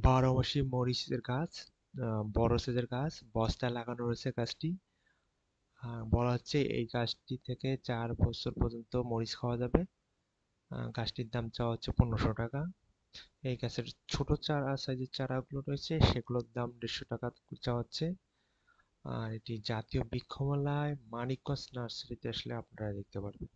বারোমাসি মরিচের গাছ, বড় সাইজের গাছ, বস্তায় লাগানো রয়েছে গাছটি। বলা হচ্ছে এই গাছটি থেকে 4 বছর পর্যন্ত মরিচ খাওয়া যাবে। গাছটির দাম চাওয়া হচ্ছে 1500 টাকা। এই গাছের ছোট চারা সাইজের চারাগুলো রয়েছে সেগুলোর দাম 150 টাকা চাওয়া হচ্ছে। আর এটি জাতীয় বৃক্ষমেলায় মানিকগঞ্জ নার্সারিতে আসলে আপনারা দেখতে পারবেন।